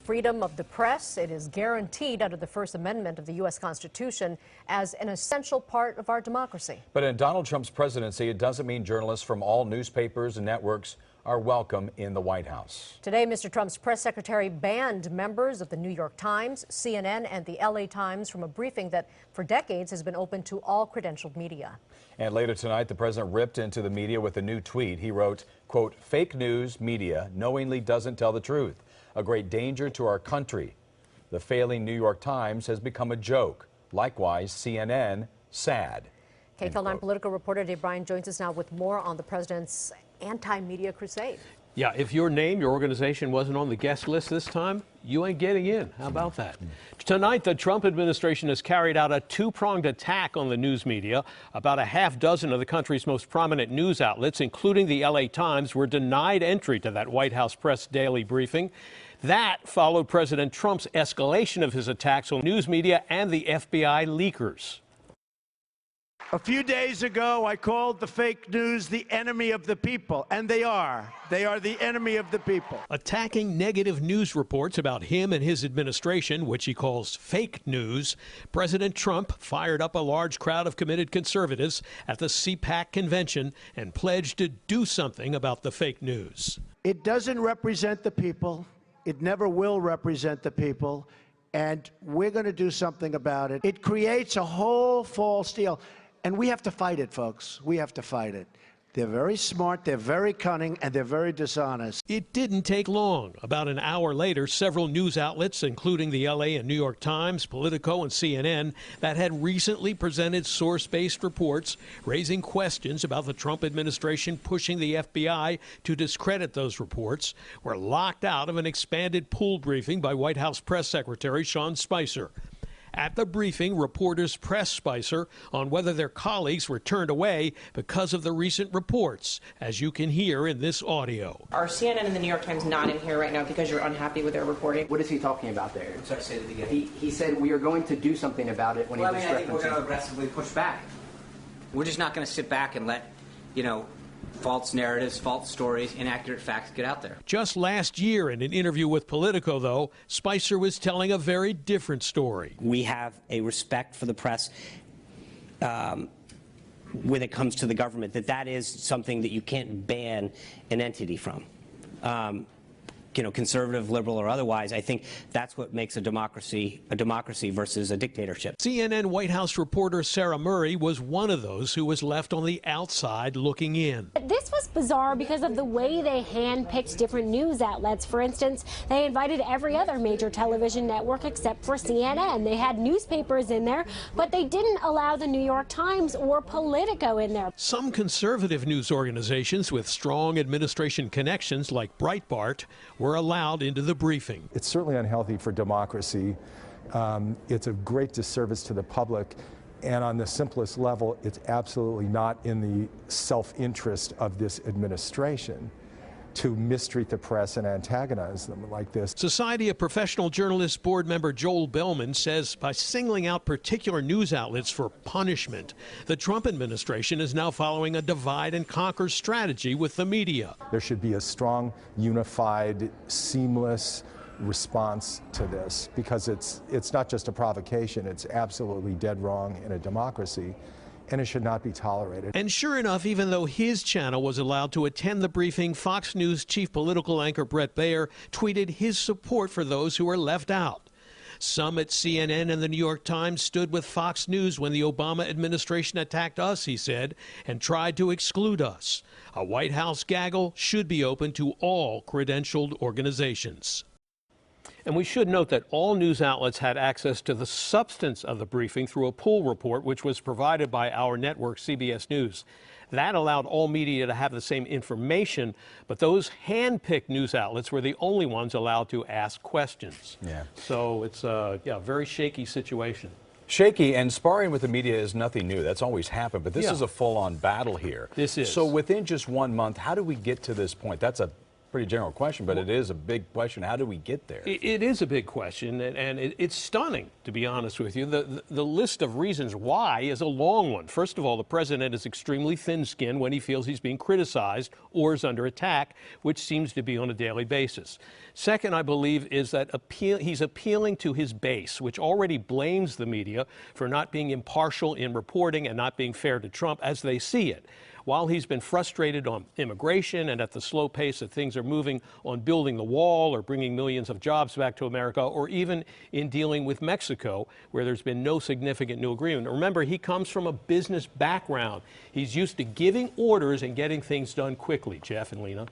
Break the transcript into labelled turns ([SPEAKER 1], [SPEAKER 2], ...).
[SPEAKER 1] Freedom of the press, it is guaranteed under the First Amendment of the U.S. Constitution as an essential part of our democracy.
[SPEAKER 2] But in Donald Trump's presidency, it doesn't mean journalists from all newspapers and networks are welcome in the White House.
[SPEAKER 1] Today, Mr. Trump's press secretary banned members of the New York Times, CNN, and the LA Times from a briefing that for decades has been open to all credentialed media. And later tonight, the president ripped into the media with a new tweet. He wrote, quote, "Fake news media knowingly doesn't tell the truth. A great danger to our country. The failing New York Times has become a joke. Likewise, CNN, sad." KTEL 9 political reporter Bryan joins us now with more on the president's anti-media crusade.
[SPEAKER 3] Yeah, if your name, your organization wasn't on the guest list this time, you ain't getting in. How about that? Tonight, the Trump administration has carried out a two-pronged attack on the news media. About a half dozen of the country's most prominent news outlets, including the LA Times, were denied entry to that White House press daily briefing. That followed President Trump's escalation of his attacks on news media and the FBI leakers.
[SPEAKER 4] A few days ago, I called the fake news the enemy of the people, and they are. They are the enemy of the people.
[SPEAKER 3] Attacking negative news reports about him and his administration, which he calls fake news, President Trump fired up a large crowd of committed conservatives at the CPAC convention and pledged to do something about the fake news.
[SPEAKER 4] It doesn't represent the people. It never will represent the people, and we're going to do something about it. It creates a whole false deal. And we have to fight it, folks. We have to fight it. They're very smart, they're very cunning, and they're very dishonest.
[SPEAKER 3] It didn't take long. About an hour later, several news outlets, including the LA and New York Times, Politico, and CNN, that had recently presented source-based reports raising questions about the Trump administration pushing the FBI to discredit those reports, were locked out of an expanded pool briefing by White House Press Secretary Sean Spicer. At the briefing, reporters pressed Spicer on whether their colleagues were turned away because of the recent reports, as you can hear in this audio.
[SPEAKER 5] Are CNN and the New York Times not in here right now because you're unhappy with their reporting?
[SPEAKER 6] What is he talking about there? Sorry, say it again. He said we are going to do something about it when he was referencing. I think we're going to aggressively push back. We're just not going to sit back and let, false narratives, false stories, inaccurate facts get out there.
[SPEAKER 3] Just last year, in an interview with Politico, though, Spicer was telling a very different story.
[SPEAKER 6] We have a respect for the press when it comes to the government, that is something that you can't ban an entity from. Conservative, liberal, or otherwise. I think that's what makes a democracy versus a dictatorship.
[SPEAKER 3] CNN White House reporter Sarah Murray was one of those who was left on the outside looking in.
[SPEAKER 7] This was bizarre because of the way they handpicked different news outlets. For instance, they invited every other major television network except for CNN. They had newspapers in there, but they didn't allow the New York Times or Politico in there.
[SPEAKER 3] Some conservative news organizations with strong administration connections, like Breitbart, were allowed into the briefing.
[SPEAKER 8] It's certainly unhealthy for democracy. It's a great disservice to the public. And on the simplest level, it's absolutely not in the self-interest of this administration to mistreat the press and antagonize them like this.
[SPEAKER 3] Society of Professional Journalists board member Joel Bellman says by singling out particular news outlets for punishment, the Trump administration is now following a divide and conquer strategy with the media.
[SPEAKER 8] There should be a strong, unified, seamless response to this, because it's not just a provocation, it's absolutely dead wrong in a democracy. And it should not be tolerated.
[SPEAKER 3] And sure enough, even though his channel was allowed to attend the briefing, Fox News chief political anchor Bret Baier tweeted his support for those who were left out. Some at CNN and the New York Times stood with Fox News when the Obama administration attacked us, he said, and tried to exclude us. A White House gaggle should be open to all credentialed organizations. And we should note that all news outlets had access to the substance of the briefing through a pool report, which was provided by our network, CBS News. That allowed all media to have the same information, but those hand-picked news outlets were the only ones allowed to ask questions.
[SPEAKER 2] Yeah.
[SPEAKER 3] So it's a very shaky situation.
[SPEAKER 2] Shaky, and sparring with the media is nothing new. That's always happened, but this is a full-on battle here.
[SPEAKER 3] This is.
[SPEAKER 2] So within just 1 month, how do we get to this point? That's a pretty general question, but it is a big question. How do we get there?
[SPEAKER 3] It is a big question, and it's stunning, to be honest with you. The list of reasons why is a long one. First of all, the president is extremely thin-skinned when he feels he's being criticized or is under attack, which seems to be on a daily basis. Second, I believe, is that he's appealing to his base, which already blames the media for not being impartial in reporting and not being fair to Trump as they see it. While he's been frustrated on immigration and at the slow pace that things are moving on building the wall or bringing millions of jobs back to America, or even in dealing with Mexico, where there's been no significant new agreement. Remember, he comes from a business background. He's used to giving orders and getting things done quickly. Jeff and Lena.